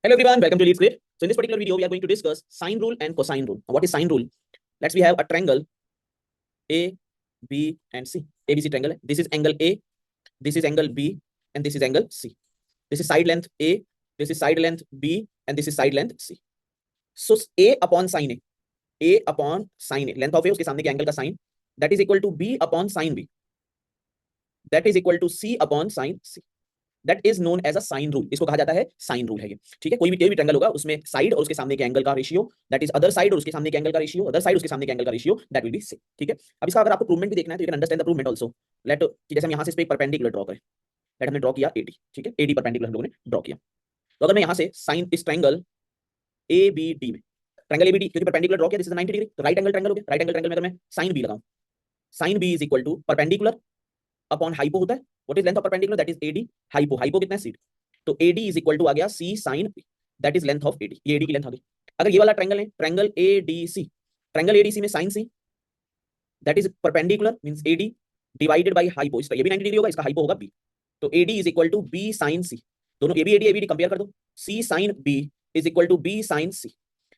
Hello everyone, welcome to Lead Square. So in this particular video, we are going to discuss sine rule and cosine rule. Now, what is sine rule? Let's we have a triangle A, B, and C. ABC triangle. This is angle A, this is angle B, and this is angle C. This is side length A, this is side length B, and this is side length C. So A upon sine A upon sine A, length of A उसके सामने के angle का sign, that is equal to B upon sine B, that is equal to C upon sine C. That is known as a sine rule. इसको कहा जाता है sine rule है ये, ठीक है। कोई भी ट्रायंगल होगा उसमें साइड और उसके सामने के एंगल का ratio, that is other side और उसके सामने के एंगल का रेशियो, अदर साइड उसके सामने के एंगल का ratio, that will be same, ठीक है। अब इसका अगर आपको प्रूवमेंट भी देखना है तो you can understand the provement also. Let कि जैसे हम यहां से इस पे एक परपेंडिकुलर ड्रॉ करें, लेट हमने ड्रॉ किया एडी, ठीक है, एडी परपेंडिकुलर हम लोगों ने ड्रॉ किया। तो अगर मैं यहां से साइन इस ट्रायंगल ए बी डी में, ट्रायंगल ए बी डी क्योंकि परपेंडिकुलर ड्रॉ किया, दिस इज 90 डिग्री, तो राइट एंगल ट्रायंगल हो गया। राइट एंगल ट्रायंगल में अगर मैं साइन बी लगाऊं, sine B is equal to perpendicular upon hypo होता है। What is length of perpendicular? That is AD. Hypo, hypo कितना है? सी। तो AD इज इक्वल टू आ गया C sin B, that is length of AD। ये AD की length आ गई। अगर ये वाला ट्रायंगल है, ट्रायंगल ADC, ट्रायंगल ADC में sin C, that is perpendicular means AD divided by hypo, इसका ये भी 90 डिग्री होगा, इसका हाइपो होगा B, तो AD is equal to B sin C। दोनों AB AD ABD कंपेयर कर दो, C sin B is equal to B sin C,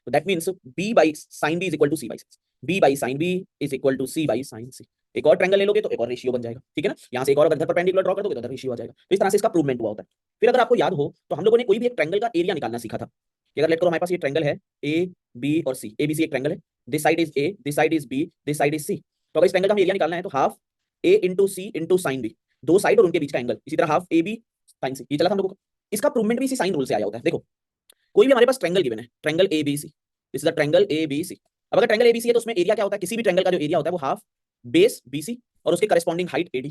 तो that means B by sin B is equal to C by sin, B by sin B is equal to C by sin C। एक और triangle ले लोगे तो एक और ratio बन जाएगा, ठीक है ना। यहां से एक और अगर परपेंडिकुलर ड्रॉ कर दोगे तो अदर रेशियो आ जाएगा। तो इस तरह से इसका प्रूवमेंट हुआ होता है। फिर अगर आपको याद हो तो हम लोगों ने कोई भी एक ट्रायंगल का एरिया निकालना सीखा था कि अगर लेट करो हमारे पास ये ट्रायंगल है A B और C, ABC एक ट्रायंगल है, this side is A, this side is B, this side is C। तो अगर इस ट्रायंगल का हमें एरिया निकालना है तो half A into C into sine B, दो साइड और उनके बीच का एंगल, इसी तरह हाफ AB साइन C। ये चला था हम लोगों को। इसका प्रूवमेंट भी इसी साइन रूल से आया होता है। देखो कोई भी हमारे पास ट्रायंगल गिवन है, triangle ABC, this is the triangle ABC। अब अगर ट्रायंगल ABC है तो उसमें एरिया क्या होता है? किसी भी ट्रायंगल का जो एरिया होता है वो हाफ बेस BC और उसके corresponding height AD।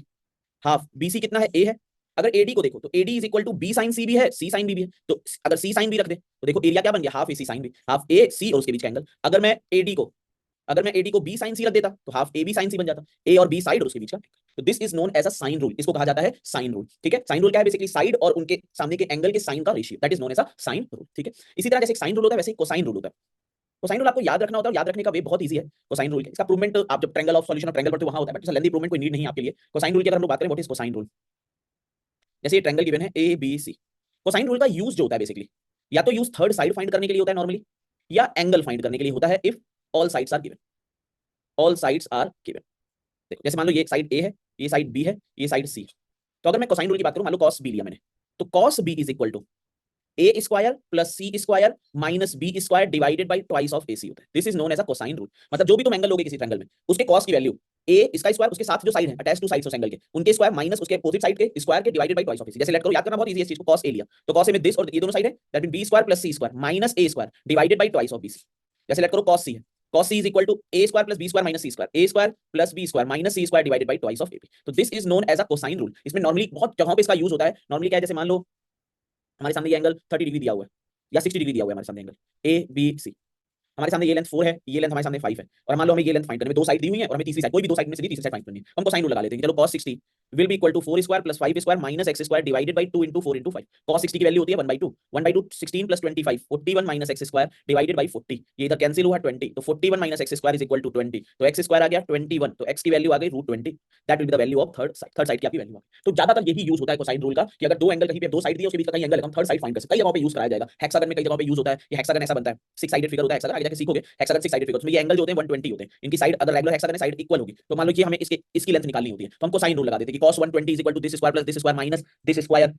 Half BC कितना है? A है। अगर AD को देखो तो AD is equal to B sin C भी है, C sin B भी है, तो अगर C sin B रख दे तो देखो एरिया क्या बन गया? Half AC sin B, half AC और उसके बीच का एंगल। अगर मैं AD को B sin C रख देता तो हाफ AB sin C बन जाता, A और B साइड और उसके बीच का। तो this is known as a sine rule, इसको कहा जाता है साइन रूल, ठीक है। साइन रूल क्या है? बेसिकली साइड और उनके सामने के एंगल के साइन का ratio, that is known as a sine rule, ठीक है। इसी तरह जैसे साइन रूल होता है वैसे कोसाइन रूल होता है। कोसाइन रूल आपको याद रखना होता है, याद रखने का वे बहुत इजी है। कोसाइन रूल इसका प्रूवमेंट आप जब triangle of solution of triangle पढ़ते हो वहां होता है, बट लेंथी प्रूवमेंट कोई नीड नहीं है आपके लिए। कोसाइन रूल की अगर हम लोग बात करें, व्हाट इज कोसाइन रूल? जैसे ये ट्रायंगल गिवन है ABC, कोसाइन रूल का यूज जो होता है बेसिकली या तो यूज थर्ड साइड फाइंड करने के लिए होता है नॉर्मली, या एंगल फाइंड करने के लिए होता है if all sides are given, all sides are given. देखो जैसे मान लो ये साइड A है, ये साइड B है, ये साइड C। तो अगर मैं कोसाइन रूल की बात करूं, मान लो cos B लिया मैंने, तो cos B is equal to A square plus C square minus B square divided by twice of AC होता है। This is known as a cosine rule. मतलब जो भी तुम एंगल लोगे किसी ट्रायंगल में, उसके cos की वैल्यू A इसका स्क्वायर, उसके साथ जो साइड है attach two sides of angle के, उनके स्क्वायर माइनस उसके अपोजिट साइड के स्क्वायर के divided by twice of AC। जैसे लेट करो, याद करना बहुत इजी है इस चीज को। cos A लिया तो cos A में दिस और ये दोनों साइड है, that mean B square plus C square minus A square divided by twice of BC। जैसे लेट करो cos C है, cos C is equal to A square plus B square minus C square, A square plus B square minus C square divided by twice of AB। तो this is known as a cosine rule। इसमें normally बहुत जगहों पे इसका use होता है। Normally क्या है, जैसे मान लो हमारे सामने ये एंगल 30 डिग्री दिया हुआ है या 60 डिग्री दिया हुआ है हमारे सामने एंगल ABC, हमारे सामने ये लेंथ 4 है, ये लेंथ हमारे सामने 5 है, और मान लो हमें ये लेंथ फाइंड करनी है, दो साइड दी हुई है और हमें तीसरी साइड, कोई भी दो साइड में से तीसरी साइड फाइंड करनी है, हम कोसाइन रूल लगा लेते हैं। चलो cos 60 will be equal to 4 square plus 5 square minus x square divided by 2 into 4 into 5। cos 60 की वैल्यू होती है 1/2, 1/2 16 plus 25 41 minus x square divided by 40। ये इधर कैंसिल हुआ 20, तो 41 minus x square is equal to 20, तो x स्क्वायर आ गया 21, तो x की वैल्यू आ गई √20, that will be the value of third side की आपकी वैल्यू। तो ज्यादातर यही यूज होता है कोसाइन रूल का कि अगर दो एंगल कहीं पे दो साइड दिए उसके बीच का कहीं एंगल है, हम थर्ड साइड फाइंड कर सकते हैं। कई जगहों पे यूज कराया जाएगा, हेक्सागन में कई जगहों पे यूज होता है। ये हेक्सागन ऐसा बनता है, 6 साइडेड फिगर होता है हेक्सागन, आगे जाके सीखोगे हेक्सागन 6 साइडेड फिगर, उसमें ये एंगल जो होते हैं 120 होते हैं, इनकी साइड अगर रेगुलर हेक्सागन है साइड इक्वल होगी, तो मान लो कि हमें इसकी लेंथ निकालनी होती है तो हम कोसाइन रूल लगा देते हैं कि cos 120 is equal to this square plus this square minus this square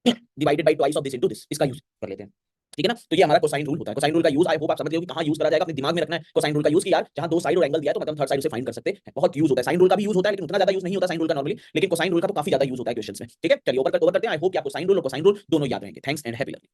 divided by twice of this into this, इसका यूज कर लेते हैं, ठीक है ना। तो ये हमारा कोसाइन रूल होता है। कोसाइन रूल का यूज आई होप आप समझ गए हो कि कहां यूज करा जाएगा, अपने दिमाग में रखना है कोसाइन रूल का यूज कि यार जहां दो साइड और एंगल दिया है तो मतलब थर्ड साइड से फाइंड कर सकते हैं। बहुत यूज होता है, साइन रूल का भी यूज होता है लेकिन उतना ज्यादा यूज नहीं होता साइन रूल का नॉर्मली, लेकिन कोसाइन रूल का तो काफी ज्यादा यूज होता है क्वेश्चंस में, ठीक है। चलिए ओवर करते हैं। आई होप कि आपको साइन रूल और कोसाइन रूल दोनों याद रहेंगे। Thanks and happy learning.